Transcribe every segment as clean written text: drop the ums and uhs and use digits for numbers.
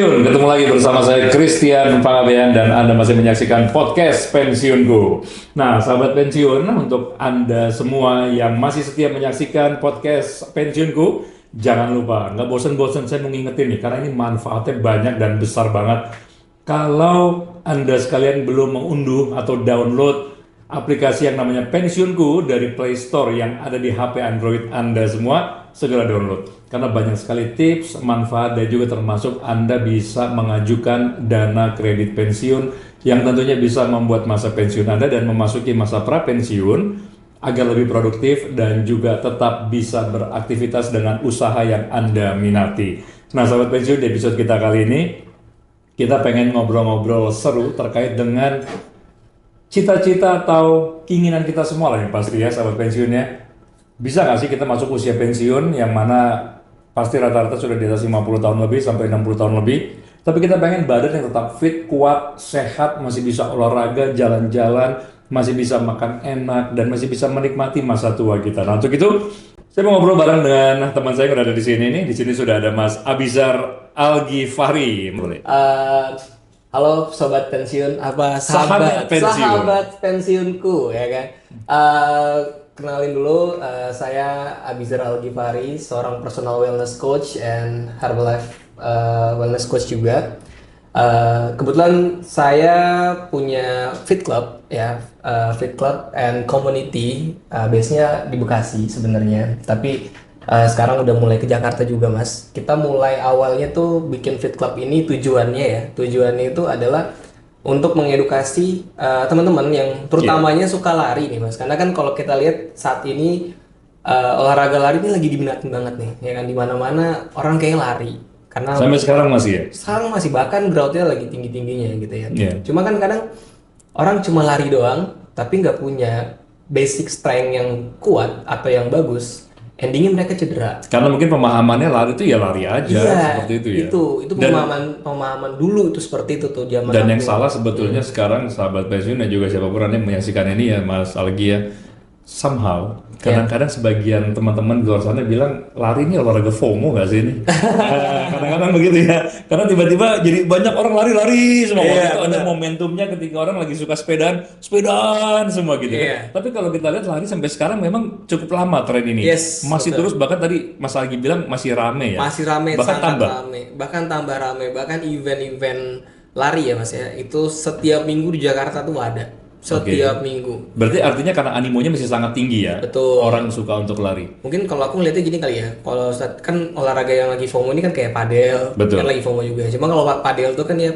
Pensiun, ketemu lagi bersama saya Christian Pangabean dan Anda masih menyaksikan podcast Pensiunku. Nah, sahabat pensiun, untuk Anda semua yang masih setia menyaksikan podcast Pensiunku, jangan lupa, nggak bosan-bosan saya mau ngingetin nih, karena ini manfaatnya banyak dan besar banget. Kalau Anda sekalian belum mengunduh atau download aplikasi yang namanya Pensiunku dari Play Store yang ada di HP Android Anda semua, segera download. Karena banyak sekali tips, manfaat, dan juga termasuk Anda bisa mengajukan dana kredit pensiun yang tentunya bisa membuat masa pensiun Anda dan memasuki masa pra-pensiun agar lebih produktif dan juga tetap bisa beraktivitas dengan usaha yang Anda minati. Nah, sahabat pensiun, di episode kita kali ini, kita pengen ngobrol-ngobrol seru terkait dengan cita-cita atau keinginan kita semua lah yang pasti ya, sahabat pensiun ya. Bisa nggak sih kita masuk usia pensiun yang mana pasti rata-rata sudah di atas 50 tahun lebih sampai 60 tahun lebih, tapi kita pengen badan yang tetap fit, kuat, sehat, masih bisa olahraga, jalan-jalan, masih bisa makan enak, dan masih bisa menikmati masa tua kita. Nah, untuk itu saya mau ngobrol bareng dengan teman saya yang ada di sini nih. Di sini sudah ada Mas Abizar Al-Ghifari. Halo sobat pensiun, Sahabat pensiun. sahabat pensiunku ya kan. Kenalin dulu, saya Abizar Al-Ghifari, seorang personal wellness coach and Herbalife wellness coach juga. Kebetulan saya punya fit club ya, fit club and community, base-nya di Bekasi sebenarnya. Tapi sekarang udah mulai ke Jakarta juga, Mas. Kita mulai awalnya tuh bikin fit club ini tujuannya itu adalah untuk mengedukasi teman-teman yang terutamanya suka lari nih, Mas. Karena kan kalau kita lihat saat ini olahraga lari ini lagi diminatin banget nih, ya kan, di mana-mana orang kayak lari. Karena sampai sekarang masih ya? Sekarang masih, bahkan growth-nya lagi tinggi-tingginya gitu ya. Yeah. Cuma kan kadang orang cuma lari doang tapi nggak punya basic strength yang kuat atau yang bagus. Endingnya mereka cedera. Karena mungkin pemahamannya lari itu ya lari aja, seperti itu ya. Itu pemahaman dulu itu seperti itu tuh zaman. Dan yang salah sebetulnya sekarang sahabat pensiun dan juga siapapun yang menyaksikan ini ya, Mas Algi ya, somehow kadang-kadang sebagian teman-teman di luar sana bilang lari ini olahraga FOMO nggak sih ini? Kadang-kadang begitu ya. Karena tiba-tiba jadi banyak orang lari-lari semua. Itu ada momentumnya ketika orang lagi suka sepedaan semua gitu. Tapi kalau kita lihat lari sampai sekarang memang cukup lama tren ini. Masih terus, bahkan tadi Mas Algi bilang masih rame ya. Masih rame, bahkan tambah. Bahkan tambah rame. Bahkan event-event lari ya, Mas ya. Itu setiap minggu di Jakarta tuh ada. Setiap minggu. Berarti artinya karena animonya masih sangat tinggi ya. Betul. Orang suka untuk lari. Mungkin kalau aku ngeliatnya gini kali ya. Kalau kan olahraga yang lagi FOMO ini kan kayak padel. Betul. Kan lagi FOMO juga. Cuma kalau padel tuh kan ya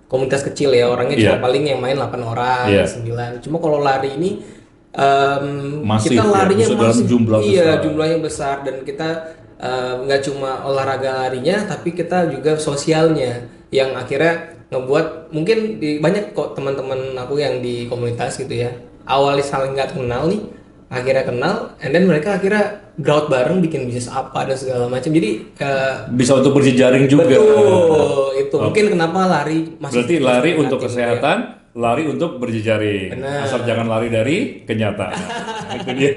komunitas kecil ya. Orangnya cuma paling yang main 8 orang, 9. Cuma kalau lari ini masif, kita larinya ya, dalam jumlah besar. Jumlahnya besar, dan kita nggak cuma olahraga larinya, tapi kita juga sosialnya yang akhirnya ngebuat mungkin banyak kok teman-teman aku yang di komunitas gitu ya, awalnya saling nggak kenal nih, akhirnya kenal, and then mereka akhirnya growth bareng, bikin bisnis apa dan segala macam. Jadi bisa untuk berjejaring juga. Betul, itu mungkin kenapa lari masih. Berarti lari untuk kesehatan, lari untuk berjejaring. Asal jangan lari dari kenyataan. Itu dia.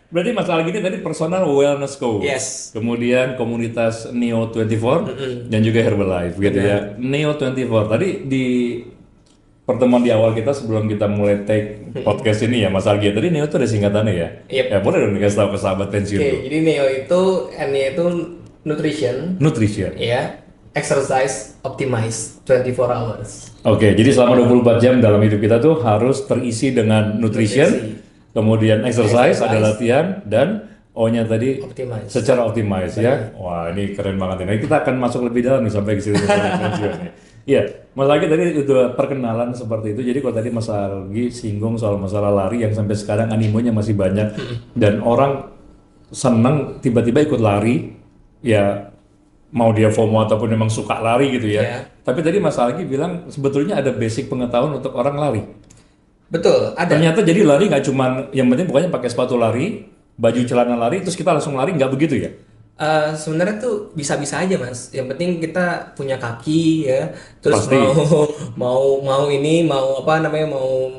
Berarti masalah gini tadi personal wellness coach. Kemudian komunitas Neo 24 dan juga Herbalife gitu ya. Neo 24 tadi di pertemuan di awal kita sebelum kita mulai take podcast ini ya, Mas Algi, tadi Neo itu ada singkatannya ya? Ya boleh dong dikasih tahu ke sahabat pensiun. Jadi Neo itu N-nya itu nutrition. Ya. Exercise optimize 24 hours. Jadi selama 24 jam dalam hidup kita tuh harus terisi dengan nutrition. Kemudian exercise, ada latihan, dan O-nya tadi secara optimize ya. Wah, ini keren banget ini. Kita akan masuk lebih dalam nih sampai ke situ. Iya, Mas Algi tadi udah perkenalan seperti itu. Jadi kalau tadi Mas Algi singgung soal masalah lari yang sampai sekarang animonya masih banyak dan orang senang tiba-tiba ikut lari, ya mau dia FOMO ataupun memang suka lari gitu ya. Tapi tadi Mas Algi bilang sebetulnya ada basic pengetahuan untuk orang lari. Betul, ada. Ternyata jadi lari nggak cuman yang penting pokoknya pakai sepatu lari, baju celana lari, terus kita langsung lari, nggak begitu ya? Sebenarnya tuh bisa-bisa aja, Mas. Yang penting kita punya kaki ya, terus mau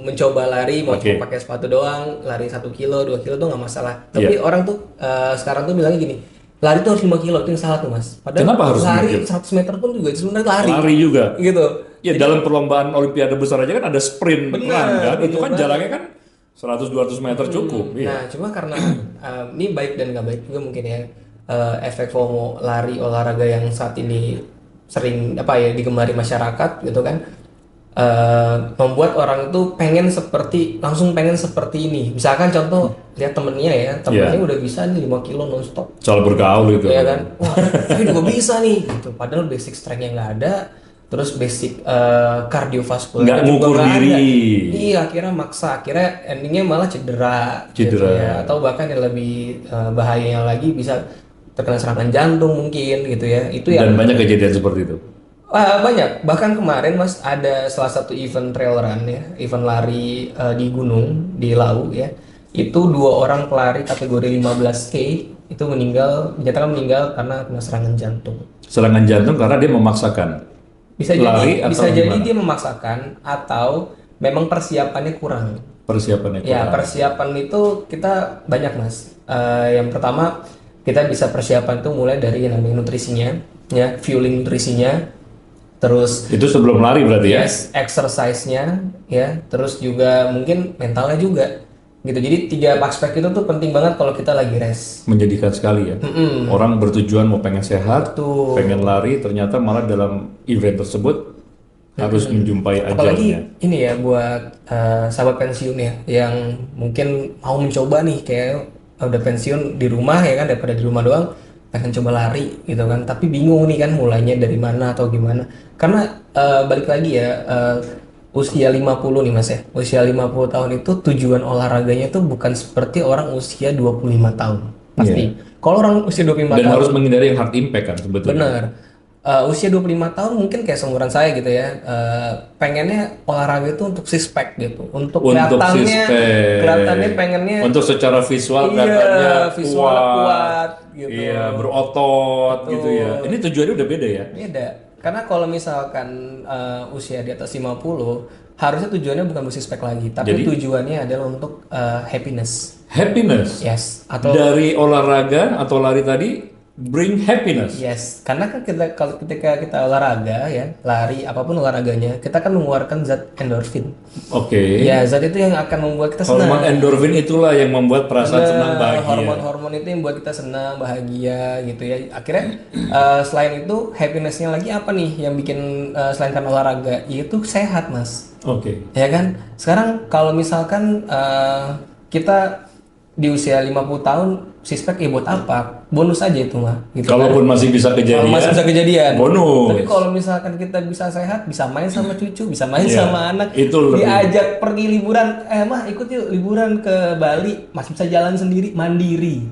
mencoba lari, mau pakai sepatu doang, lari 1 kilo, 2 kilo tuh nggak masalah. Tapi orang tuh sekarang tuh bilangnya gini, lari tuh harus 5 kilo, itu yang salah tuh Mas. Padahal Kenapa harus 5 lari kilo? 100 meter pun juga sebenarnya lari. Lari juga. Gitu. Ya dalam perlombaan olimpiade besar aja kan ada sprint Bener, run kan, itu bener kan banget. jalannya kan 100-200 meter cukup. Iya. Nah, cuma karena ini baik dan nggak baik juga mungkin ya, efek FOMO lari olahraga yang saat ini sering apa ya digemari masyarakat gitu kan, membuat orang itu langsung pengen seperti ini. Misalkan contoh lihat temennya ya, temennya udah bisa nih 5 kilo nonstop, Soal bergaul itu. ya kan? Wah, saya juga bisa nih. Gitu. Padahal basic strength-nya nggak ada, terus basic kardiovaskular Nggak ngukur diri. Iya, akhirnya endingnya malah cedera. Gitu ya. Atau bahkan yang lebih bahayanya lagi bisa terkena serangan jantung mungkin gitu ya. Itu ya. Dan banyak kejadian seperti itu. Banyak. Bahkan kemarin Mas ada salah satu event trail run ya, event lari di gunung di Lau ya. Itu 2 orang pelari kategori 15K itu dinyatakan meninggal karena kena serangan jantung. Serangan jantung karena dia memaksakan. Bisa lari jadi, atau gimana? dia memaksakan atau memang persiapannya kurang. Persiapannya Ya, kurang. persiapan itu kita banyak Mas. Yang pertama kita bisa persiapan itu mulai dari yang namanya nutrisinya, ya, fueling nutrisinya, terus Itu sebelum lari berarti ya? yes, exercise-nya, ya, terus juga mungkin mentalnya juga, gitu. Jadi 3 aspek itu tuh penting banget kalau kita lagi rest. Menjadikan sekali ya. Orang bertujuan mau pengen sehat, Betul. pengen lari, ternyata malah dalam event tersebut harus menjumpai Apalagi ajalnya. ini ya buat sahabat pensiun ya yang mungkin mau mencoba nih kayak udah pensiun di rumah ya kan, daripada di rumah doang pengen coba lari gitu kan, tapi bingung nih kan mulainya dari mana atau gimana, karena balik lagi ya, usia 50 nih Mas ya, usia 50 tahun itu tujuan olahraganya tuh bukan seperti orang usia 25 tahun pasti. Kalau orang usia 25 Dan tahun harus menghindari yang hard impact kan sebetulnya. bener. Usia 25 tahun mungkin kayak seumuran saya gitu ya, pengennya olahraga itu untuk six pack gitu, untuk kelihatannya pengennya Untuk secara visual iya, kelihatannya visual kuat gitu. Iya, berotot gitu ya. Ini tujuannya udah beda ya. Beda. Karena kalau misalkan usia di atas 50, harusnya tujuannya bukan untuk six pack lagi, tapi tujuannya adalah untuk happiness. Happiness. Yes, atau Dari olahraga atau lari tadi bring happiness. yes, karena kan ketika kita olahraga ya, lari apapun olahraganya, kita kan mengeluarkan zat endorfin. Oke. Ya, zat itu yang akan membuat kita senang. Hormon endorfin itulah yang membuat perasaan senang bahagia. Hormon-hormon itu yang membuat kita senang, bahagia gitu ya. Akhirnya selain itu happinessnya lagi apa nih yang bikin selain karena olahraga? Yaitu sehat, Mas. Oke. Ya kan? Sekarang kalau misalkan kita di usia 50 tahun six-pack ya buat apa? Bonus aja itu mah. Gitu Kalaupun masih bisa kejadian. kalau masih bisa kejadian. Bonus. Tapi kalau misalkan kita bisa sehat, bisa main sama cucu, bisa main sama anak, itu lebih. diajak pergi liburan, mah ikut yuk liburan ke Bali, masih bisa jalan sendiri, mandiri.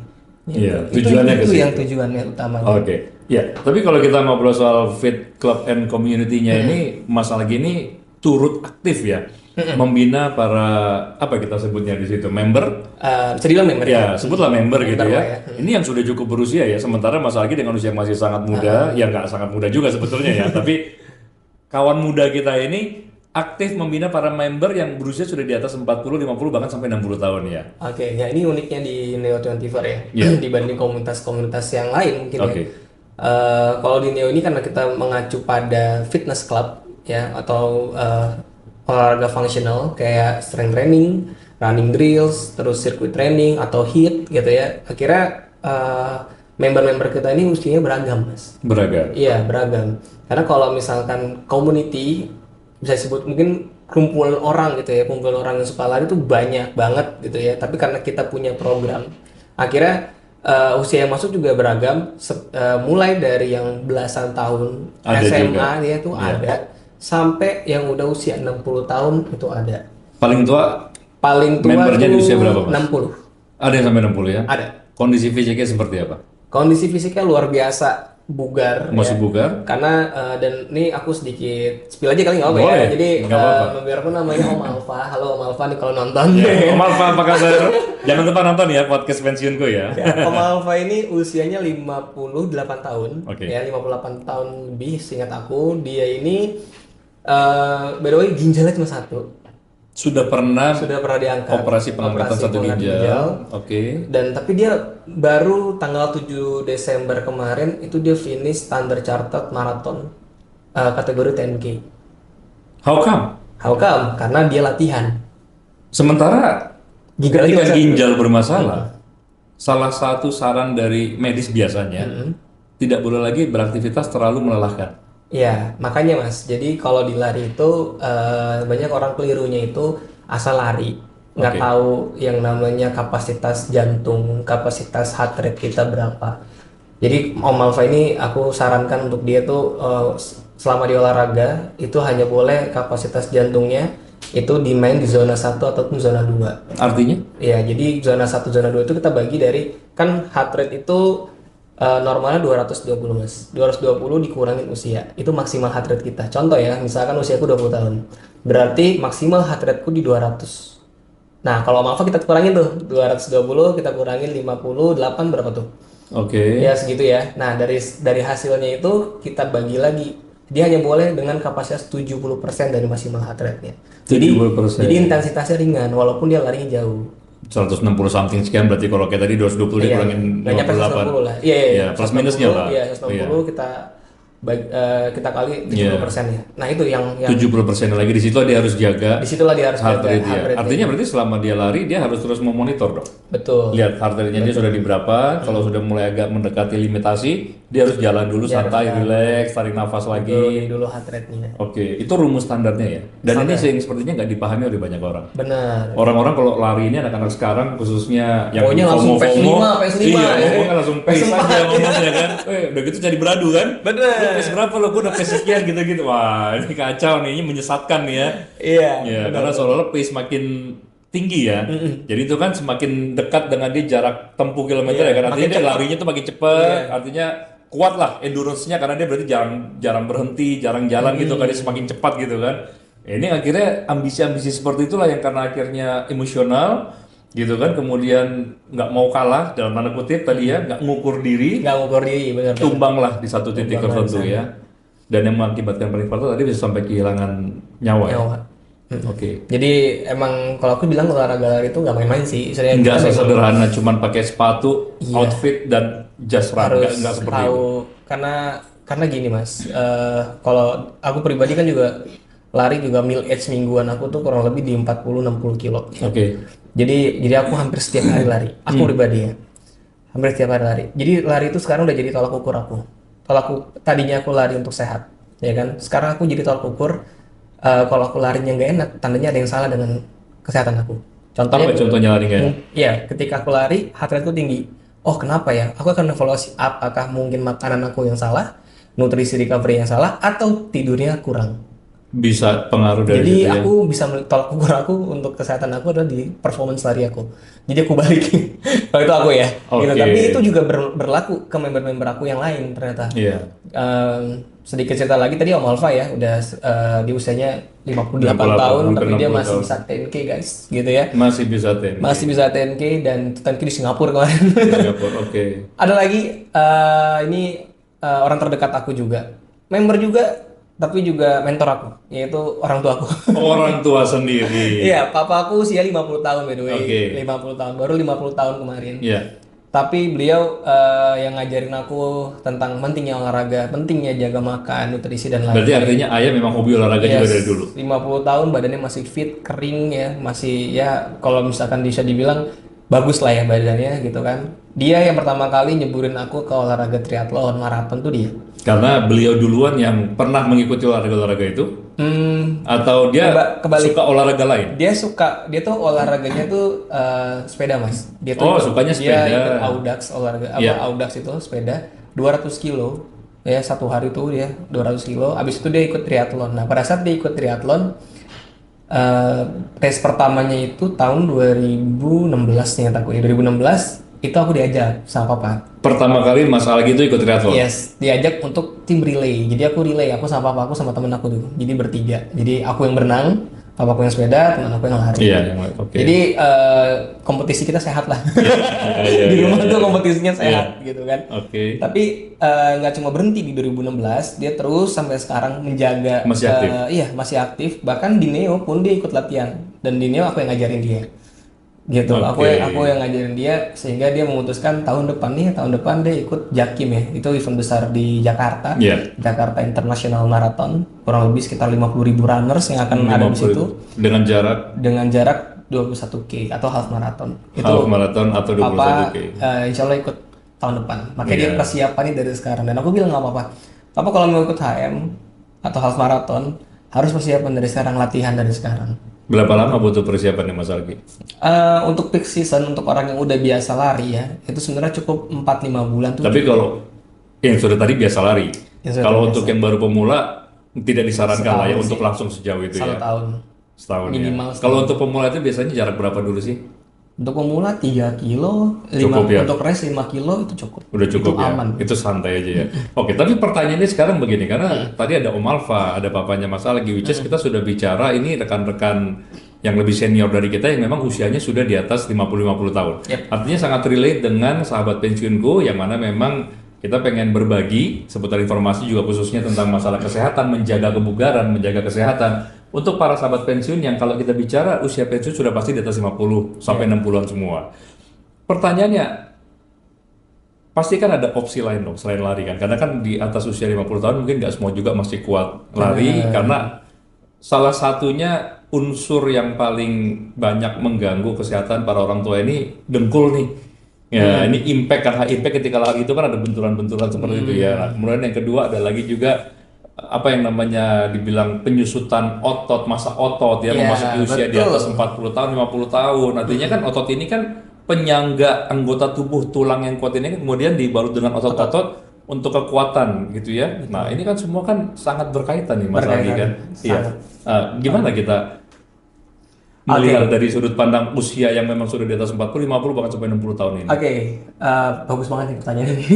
Iya, Itu tujuannya ke situ. yang tujuannya utamanya. Oke. Ya, tapi kalau kita ngobrol soal Fit Club and Community-nya ini, masalah gini turut aktif ya. Membina para apa kita sebutnya di situ member. Bisa dibilang member Ya, sebutlah member gitu lah ya. Ini yang sudah cukup berusia ya. Sementara Mas Algi dengan usia yang masih sangat muda, ya nggak sangat muda juga sebetulnya ya. Tapi kawan muda kita ini aktif membina para member yang berusia sudah di atas 40, 50 bahkan sampai 60 tahun ya. Oke, ya ini uniknya di Neo24 ya, Iya. dibanding komunitas-komunitas yang lain mungkin Oke. ya. Kalau di Neo ini karena kita mengacu pada fitness club ya, atau olahraga fungsional kayak strength training, running drills, terus circuit training atau HIIT gitu ya. Akhirnya member-member kita ini usianya beragam, Mas. Beragam. Iya, beragam. Karena kalau misalkan community bisa disebut mungkin kumpulan orang gitu ya, kumpulan orang yang suka lari itu banyak banget gitu ya. Tapi karena kita punya program, akhirnya usia yang masuk juga beragam, mulai dari yang belasan tahun Ada SMA juga. dia tuh ada, sampai yang udah usia 60 tahun itu ada. Paling tua Paling tua membernya di tuh usia berapa, Mas? 60. Ada yang sampai 60 ya? Ada. Kondisi fisiknya seperti apa? Kondisi fisiknya luar biasa, bugar. Masih ya. bugar? Karena dan ini aku sedikit spill aja kali nggak apa Boleh, ya. Jadi nggak apa-apa. member aku namanya Om Alfa. Halo Om Alfa nih kalau nonton. Om Alfa apa kabar? Jangan lupa nonton ya podcast pensiunku ya. Ya, Om Alfa ini usianya 58 tahun. Oke. Ya, 58 tahun lebih seingat aku. Dia ini by the way ginjalnya cuma satu. Sudah pernah diangkat operasi pengangkatan satu pengangkatan ginjal. Oke. Dan tapi dia baru tanggal 7 Desember kemarin itu dia finish standar chartered marathon kategori 10K. How come? How come? Karena dia latihan. Sementara Ginjal ketika juga ginjal bermasalah, salah satu saran dari medis biasanya tidak boleh lagi beraktivitas terlalu melelahkan. Ya, makanya Mas. Jadi kalau di lari itu banyak orang kelirunya itu asal lari, nggak Oke. tahu yang namanya kapasitas jantung, kapasitas heart rate kita berapa. Jadi Om Alfa ini aku sarankan untuk dia tuh selama di olahraga itu hanya boleh kapasitas jantungnya itu dimain di zona 1 ataupun zona 2. Artinya? Ya, jadi zona 1, zona 2 itu kita bagi dari kan heart rate itu normalnya 220 Mas. 220 dikurangin usia. Itu maksimal heart rate kita. Contoh ya, misalkan usiaku 20 tahun. Berarti maksimal heart rateku di 200. Nah, kalau Om Alfa kita kurangin tuh 220 kita kurangin 58 berapa tuh? Oke. Ya segitu ya. Nah, dari hasilnya itu kita bagi lagi. Dia hanya boleh dengan kapasitas 70% dari maksimal heart rate-nya. Jadi 70%. jadi intensitasnya ringan walaupun dia larinya jauh. 160 something sekian berarti kalau kayak tadi 220 dikurangin Nggak nyampe 58. 160 lah. Iya, Ya, plus minusnya lah. Iya, 160 kita kali 70% ya. Nah, itu yang 70% lagi di situ dia harus jaga disitulah dia harus heart jaga rate heart dia. rate-nya. Artinya berarti selama dia lari dia harus terus memonitor dong. Betul. Lihat heart rate-nya dia sudah di berapa. Kalau sudah mulai agak mendekati limitasi, dia harus jalan dulu santai, relax, tarik nafas lagi. Turunin dulu heart rate-nya. Oke, itu rumus standarnya ya. Dan ini yang sepertinya nggak dipahami oleh banyak orang. Benar. Orang-orang kalau lari ini anak-anak sekarang khususnya yang Pokoknya langsung FOMO, PS5. iya, ngomongnya langsung PS aja ngomongnya kan. Udah gitu jadi beradu kan. Bener. Lu PS berapa lo? Gue udah PS sekian gitu-gitu. Wah, ini kacau nih, ini menyesatkan nih ya. Iya. Ya, karena seolah-olah pace makin tinggi ya. Jadi itu kan semakin dekat dengan dia jarak tempuh kilometer ya kan. Artinya dia larinya tuh makin cepat. Artinya kuat lah endurance-nya karena dia berarti jarang berhenti, jarang jalan gitu kan, dia semakin cepat gitu kan. Ini akhirnya ambisi-ambisi seperti itulah yang karena akhirnya emosional gitu kan, kemudian nggak mau kalah dalam tanda kutip tadi ya, nggak ngukur diri, Nggak ngukur diri, benar. tumbanglah di satu titik tertentu ya. Dan yang mengakibatkan paling fatal tadi bisa sampai kehilangan nyawa ya. Nyawa. Oke. Jadi emang kalau aku bilang olahraga lari itu nggak main-main sih. Nggak sesederhana cuman pakai sepatu, outfit dan jas run, Harus nggak seperti itu. tahu karena gini Mas. Kalau aku pribadi kan juga lari juga meal age mingguan aku tuh kurang lebih di 40-60 kilo. Oke. Jadi aku hampir setiap hari lari. Aku pribadi ya. Hampir setiap hari lari. Jadi lari itu sekarang udah jadi tolak ukur aku. Tadinya aku lari untuk sehat, ya kan? Sekarang aku jadi tolak ukur. Kalau aku larinya nggak enak, tandanya ada yang salah dengan kesehatan aku. Apa contohnya lari nggak enak? Iya, ketika aku lari, heart rate-ku tinggi. Oh, kenapa ya? Aku akan evaluasi apakah mungkin makanan aku yang salah, nutrisi recovery yang salah, atau tidurnya kurang. Bisa pengaruh dari Jadi situ ya. aku bisa tolak ukur aku untuk kesehatan aku adalah di performance lari aku. Jadi aku balikin. Kalau itu aku ya. Gitu. Oke. Tapi itu juga berlaku ke member-member aku yang lain ternyata. Iya. Sedikit cerita lagi tadi Om Alfa ya udah di usianya 58 tahun hampir tapi dia 60 masih tahun. bisa 10K guys gitu ya. Masih bisa ten. Masih bisa 10K dan 10K di Singapura kemarin. Singapura, oke. Ada lagi ini orang terdekat aku juga. Member juga tapi juga mentor aku yaitu orang tua aku. Orang tua sendiri. Iya, papa aku usia 50 tahun by the way. Oke. 50 tahun, baru 50 tahun kemarin. Iya. Tapi beliau yang ngajarin aku tentang pentingnya olahraga, pentingnya jaga makan, nutrisi dan lain-lain. Berarti artinya ayah memang hobi olahraga juga dari dulu. 50 tahun badannya masih fit, kering ya, masih ya kalau misalkan bisa dibilang bagus lah ya badannya gitu kan. Dia yang pertama kali nyeburin aku ke olahraga triathlon, maraton tuh dia. Karena beliau duluan yang pernah mengikuti olahraga itu, atau dia Kebalik. suka olahraga lain? Dia tuh olahraganya tuh sepeda mas. Dia tuh sukanya sepeda. Dia ikut Audax olahraga Audax itu sepeda 200 kilo ya satu hari tuh dia 200 kilo. Abis itu dia ikut triathlon. Nah pada saat dia ikut triathlon tes pertamanya itu tahun 2016 nih aku ya 2016 itu aku diajak sama papa. Pertama kali Mas Algi itu ikut triathlon? Yes, diajak untuk tim relay. Jadi aku relay, aku sama papa aku sama temen aku tuh. Jadi bertiga. Jadi aku yang berenang, papaku yang sepeda, teman aku yang lari. Iya, oke. Jadi kompetisi kita sehat lah. Iya, Di iya, rumah tuh iya. kompetisinya sehat gitu kan. Oke. Tapi nggak cuma berhenti di 2016, dia terus sampai sekarang menjaga. Masih aktif? Iya, masih aktif. Bahkan di Neo pun dia ikut latihan, dan di Neo aku yang ngajarin dia. Gitu, Oke. aku yang ngajarin dia, sehingga dia memutuskan tahun depan dia ikut Jakim ya, itu event besar di Jakarta, Iya. Jakarta International Marathon, kurang lebih sekitar 50.000 runners yang akan ada di 50 situ dengan jarak dengan jarak 21 k atau half marathon. half marathon atau 21 Papa k. insya Allah ikut tahun depan, makanya dia Iya. persiapan dari sekarang, dan aku bilang nggak apa-apa, Papa kalau mau ikut HM atau half marathon harus persiapan dari sekarang, latihan dari sekarang. Berapa lama butuh persiapan nih Mas Algi? Untuk peak season, untuk orang yang udah biasa lari ya, itu sebenarnya cukup 4-5 bulan tuh. Tapi kalau yang sudah tadi biasa lari. Yang sudah Kalau biasa. untuk yang baru pemula tidak disarankan lah ya Setahun untuk sih. langsung sejauh itu 1 ya. tahun. Setahun Minimal ya. setahun. Kalau untuk pemula itu biasanya jarak berapa dulu sih? Untuk pemula 3 kilo, 5, Cukup ya? untuk race 5 kilo itu cukup. Udah cukup itu ya? aman. Itu santai aja ya. Oke, tapi pertanyaannya sekarang begini, karena tadi ada Om Alfa, ada papanya Mas Algi, which is kita sudah bicara ini rekan-rekan yang lebih senior dari kita yang memang usianya sudah di atas 50-50 tahun. Yep. Artinya sangat relate dengan sahabat pensiunku yang mana memang kita pengen berbagi seputar informasi juga khususnya tentang masalah kesehatan, menjaga kebugaran, menjaga kesehatan. Untuk para sahabat pensiun yang kalau kita bicara usia pensiun sudah pasti di atas 50 sampai 60-an semua. Pertanyaannya, pasti kan ada opsi lain dong selain lari kan, karena kan di atas usia 50 tahun mungkin nggak semua juga masih kuat lari karena salah satunya unsur yang paling banyak mengganggu kesehatan para orang tua ini dengkul nih ya. Ini impact, karena impact ketika lari itu kan ada benturan-benturan seperti itu ya. Nah, kemudian yang kedua ada lagi juga apa yang namanya dibilang penyusutan otot, masa otot ya, Iya, memasuki usia di betul. atas 40 tahun 50 tahun. Artinya kan otot ini kan penyangga anggota tubuh tulang yang kuat ini kemudian dibalut dengan otot-otot untuk kekuatan gitu ya. Nah, ini kan semua kan sangat berkaitan nih Mas Algi kan. Iya. Gimana kita melihat dari sudut pandang usia yang memang sudah di atas 40, 50 bahkan sampai 60 tahun ini? Oke, bagus banget nih pertanyaan ini.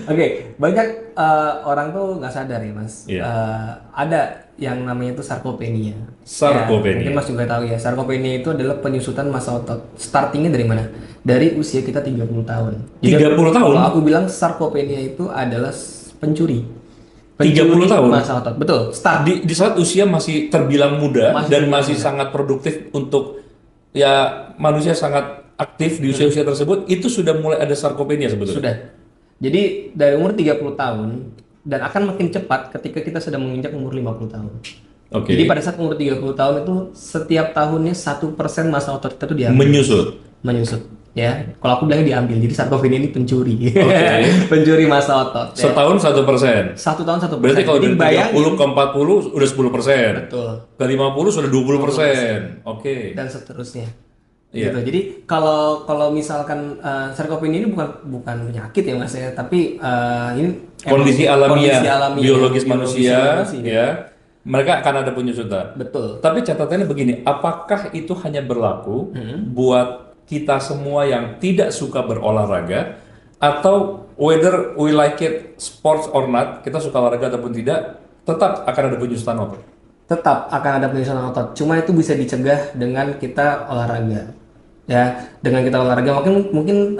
Oke, banyak orang tuh nggak sadar ya Mas. Iya. Ada yang namanya itu sarkopenia. Sarkopenia. Ya, mungkin Mas juga tahu ya, sarkopenia itu adalah penyusutan massa otot. Startingnya dari mana? Dari usia kita 30 tahun. 30 tahun? Kalau aku bilang sarkopenia itu adalah pencuri. 30 tahun? Massa otot, betul. Start. Di saat usia masih terbilang muda Masih dan terbilang masih sangat produktif untuk ya manusia sangat aktif di usia-usia tersebut, itu sudah mulai ada sarkopenia sebetulnya. Sudah. Jadi dari umur 30 tahun dan akan makin cepat ketika kita sudah menginjak umur 50 tahun. Oke. Jadi pada saat umur 30 tahun itu setiap tahunnya 1% massa otot kita tuh diambil. Menyusut. Ya, kalau aku bilangnya diambil. Jadi sarkopenia ini pencuri. Pencuri massa otot. Ya. Setahun 1%. 1 tahun 1%. Berarti kalau Jadi dari 30 ke 40 udah 10%. betul. Ke 50 sudah 20%. Oke. Dan seterusnya. Iya. Gitu. Jadi kalau misalkan sarkopenia ini bukan penyakit ya Mas ya, tapi ini Kondisi emang alamiah, biologis manusia, manusia. ya. Mereka akan ada penyusutan. Betul. Tapi catatannya begini, apakah itu hanya berlaku buat kita semua yang tidak suka berolahraga, atau whether we like it sports or not, kita suka olahraga ataupun tidak, tetap akan ada penyusutan otot? Tetap akan ada penyusutan otot. Cuma itu bisa dicegah dengan kita olahraga. Ya, dengan kita olahraga mungkin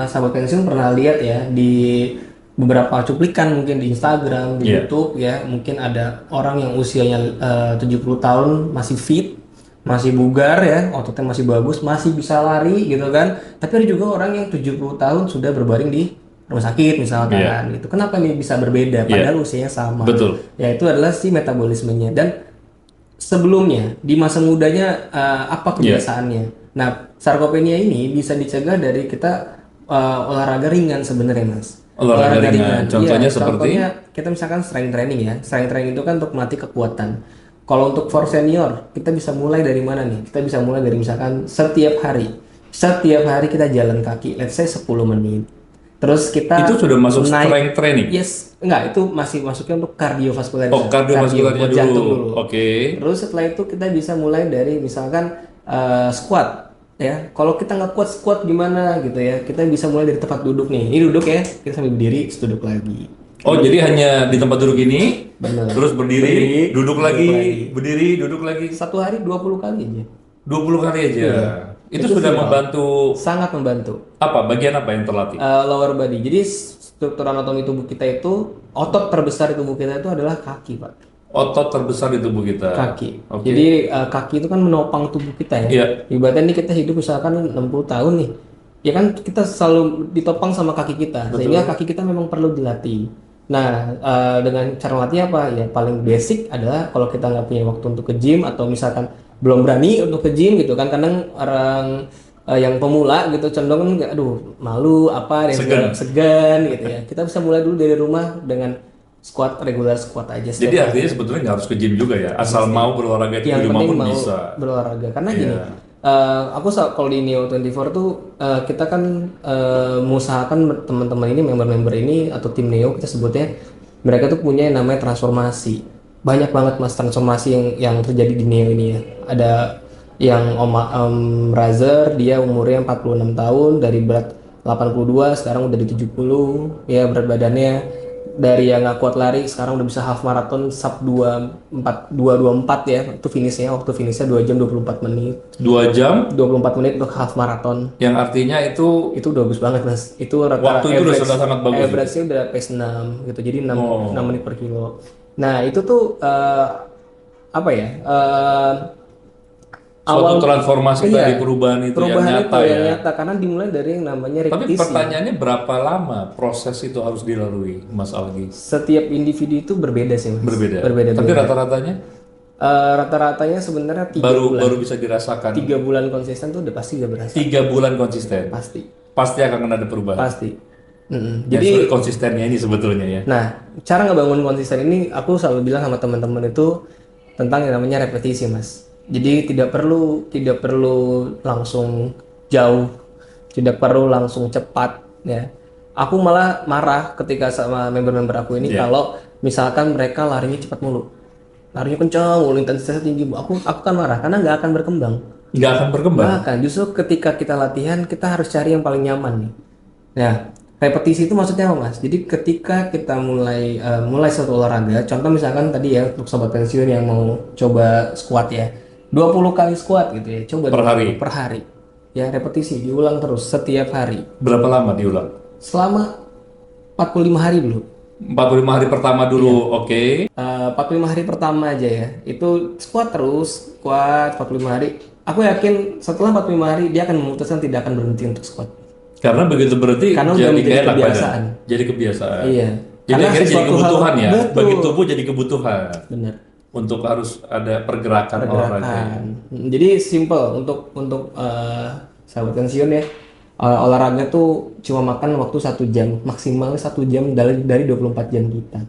sahabat pensiun pernah lihat ya di beberapa cuplikan mungkin di Instagram, di YouTube ya, mungkin ada orang yang usianya 70 tahun masih fit, masih bugar ya, ototnya masih bagus, masih bisa lari gitu kan. Tapi ada juga orang yang 70 tahun sudah berbaring di rumah sakit misalkan gitu. Kenapa ini bisa berbeda padahal usianya sama? Betul. Ya itu adalah si metabolismenya. Dan sebelumnya di masa mudanya apa kebiasaannya. Nah, sarkopenia ini bisa dicegah dari kita olahraga ringan sebenarnya Mas. Olahraga ringan. Contohnya seperti? Contohnya kita misalkan strength training ya. Strength training itu kan untuk melatih kekuatan. Kalau untuk for senior, kita bisa mulai dari mana nih? Kita bisa mulai dari misalkan setiap hari kita jalan kaki, let's say 10 menit. Terus kita Itu sudah masuk strength training? Yes, enggak, itu masih masuknya untuk kardiovaskular. Oh, kardiovaskularnya buat jantung dulu. Oke. Terus setelah itu kita bisa mulai dari misalkan squat ya. Kalau kita nggak kuat squat gimana gitu ya, kita bisa mulai dari tempat duduk nih. Ini duduk ya, kita sambil berdiri, terus duduk lagi. Oh, jadi hanya di tempat duduk ini, Bener. terus berdiri, duduk lagi, berdiri, duduk lagi. Satu hari 20 kali aja. 20 kali aja. Itu Itu sudah simple. membantu Sangat membantu. apa? Bagian apa yang terlatih? Lower body. Jadi struktur anatomi tubuh kita itu, otot terbesar di tubuh kita itu adalah kaki, Pak. Otot terbesar di tubuh kita. Kaki. Oke. Jadi kaki itu kan menopang tubuh kita ya. Iya. Ibaratnya ini kita hidup misalkan 60 tahun nih. Ya kan kita selalu ditopang sama kaki kita. Sehingga kaki kita memang perlu dilatih. Nah, dengan cara melatih apa? Ya paling basic adalah kalau kita nggak punya waktu untuk ke gym atau misalkan belum berani untuk ke gym gitu kan. Kadang orang yang pemula gitu cenderung kan aduh malu apa dan segan gitu ya. Kita bisa mulai dulu dari rumah dengan regular squat aja. Jadi artinya sebetulnya nggak harus ke gym juga ya, asal mau berolahraga di Yang rumah penting pun mau bisa. berolahraga karena gini aku kalau di Neo 24 tuh kita kan mengusahakan teman-teman ini member-member ini atau tim Neo kita sebutnya mereka tuh punya yang namanya transformasi. Banyak banget mas transformasi yang terjadi di Neo ini ya. Ada yang Om Razer, dia umurnya 46 tahun, dari berat 82 sekarang udah di 70 ya berat badannya. Dari yang nggak kuat lari sekarang udah bisa half marathon sub 2:24 ya. Itu waktu finishnya 2 jam 24 menit. 2 jam, 24 menit untuk half marathon. yang artinya itu Itu udah bagus banget mas. Itu rata-rata waktu itu sudah sangat bagus. average-nya udah pace 6 gitu. Jadi 6 menit per kilo. Nah itu tuh apa ya? suatu transformasi dari perubahan itu yang nyata itu ya. yang nyata karena dimulai dari yang namanya Tapi repetisi. pertanyaannya berapa lama proses itu harus dilalui, Mas Algi? Setiap individu itu berbeda sih mas. Berbeda. Berbeda. Tapi rata-ratanya Rata-ratanya sebenarnya 3 baru bisa dirasakan. 3 bulan konsisten tuh udah pasti udah berasa. 3 bulan konsisten. Pasti akan ada perubahan. pasti. Jadi konsistennya ini sebetulnya ya. Nah, cara ngebangun konsisten ini aku selalu bilang sama teman-teman itu tentang yang namanya repetisi, Mas. Jadi tidak perlu langsung jauh, tidak perlu langsung cepat ya. Aku malah marah ketika sama member-member aku ini kalau misalkan mereka larinya cepat mulu. Larinya kencang, mulu intensitasnya tinggi. Aku kan marah karena nggak akan berkembang. Nggak akan berkembang. Bahkan justru ketika kita latihan kita harus cari yang paling nyaman nih. Nah, repetisi itu maksudnya apa mas? Jadi ketika kita mulai suatu olahraga, contoh misalkan tadi ya untuk sobat pensiun yang mau coba squat ya, 20 kali squat gitu ya, coba per hari. Ya repetisi diulang terus setiap hari. Berapa lama diulang? Selama 45 hari dulu. 45 hari pertama dulu, oke. 45 hari pertama aja ya, itu squat 45 hari. Aku yakin setelah 45 hari dia akan memutuskan tidak akan berhenti untuk squat. Karena begitu berarti karena udah menjadi kebiasaan. Jadi kebiasaan. Iya. Jadi akhirnya jadi kebutuhan ya. Betul. Bagi tubuh jadi kebutuhan. Benar. Untuk harus ada pergerakan. Olahraga. Jadi simple untuk sahabat pensiun ya. Olahraga tuh cuma makan waktu 1 jam, maksimal 1 jam dari 24 jam kita.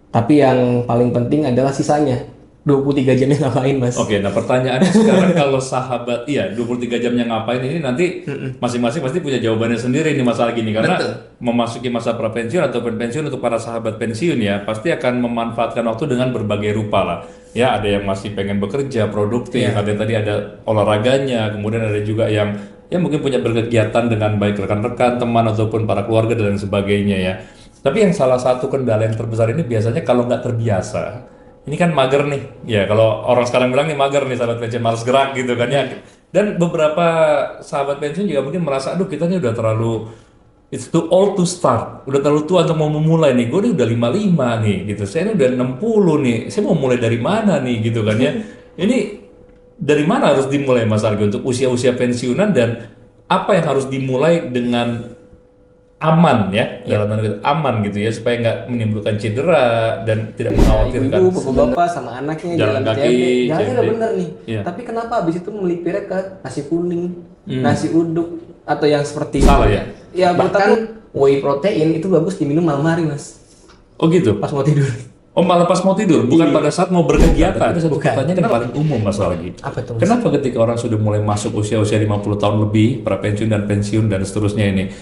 Tapi yang paling penting adalah sisanya. 23 jamnya ngapain mas? Oke, nah pertanyaannya sekarang kalau sahabat, 23 jamnya ngapain ini nanti masing-masing pasti punya jawabannya sendiri nih masalah gini. Karena memasuki masa prapensiun atau pensiun untuk para sahabat pensiun ya, pasti akan memanfaatkan waktu dengan berbagai rupa lah. Ya, ada yang masih pengen bekerja, produktif, ada yang tadi ada olahraganya, kemudian ada juga yang ya mungkin punya berkegiatan dengan baik rekan-rekan, teman, ataupun para keluarga dan sebagainya ya. Tapi yang salah satu kendala yang terbesar ini biasanya kalau nggak terbiasa, ini kan mager nih, ya kalau orang sekarang bilang nih mager nih sahabat pensiun, malas gerak gitu kan ya. Dan beberapa sahabat pensiun juga mungkin merasa, aduh kita nih udah terlalu, it's too old to start, udah terlalu tua untuk mau memulai nih, gue nih udah 55 nih gitu, saya ini udah 60 nih, saya mau mulai dari mana nih gitu kan ya. Ini dari mana harus dimulai Mas Argi untuk usia-usia pensiunan dan apa yang harus dimulai dengan aman ya, dalam tanda kutip aman gitu ya, supaya nggak menimbulkan cedera dan tidak mengkhawatirkan ibu, bapak sama anaknya jalan kaki, jalannya udah bener nih. Iya. Tapi kenapa abis itu melipirnya ke nasi kuning, nasi uduk atau yang seperti salah ya? Ya bahkan whey protein itu bagus diminum malam hari mas. Oh gitu? Pas mau tidur. Oh malah pas mau tidur, bukan pada saat mau berkegiatan. Ada satu pertanyaan yang paling umum Mas lagi. Apa tuh? Mas? Kenapa ketika orang sudah mulai masuk usia-usia 50 tahun lebih, prapensiun dan pensiun dan seterusnya ini,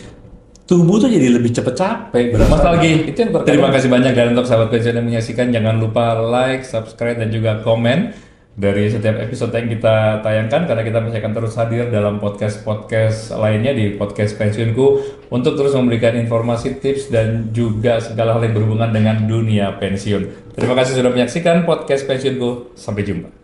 tubuh tuh jadi lebih cepet capek. Mas Algi, itu yang terima kasih banyak dan untuk sahabat pensiun yang menyaksikan jangan lupa like, subscribe dan juga komen. dari setiap episode yang kita tayangkan, karena kita masih akan terus hadir dalam podcast-podcast lainnya di podcast Pensiunku untuk terus memberikan informasi, tips, dan juga segala hal yang berhubungan dengan dunia pensiun. Terima kasih sudah menyaksikan podcast Pensiunku. Sampai jumpa.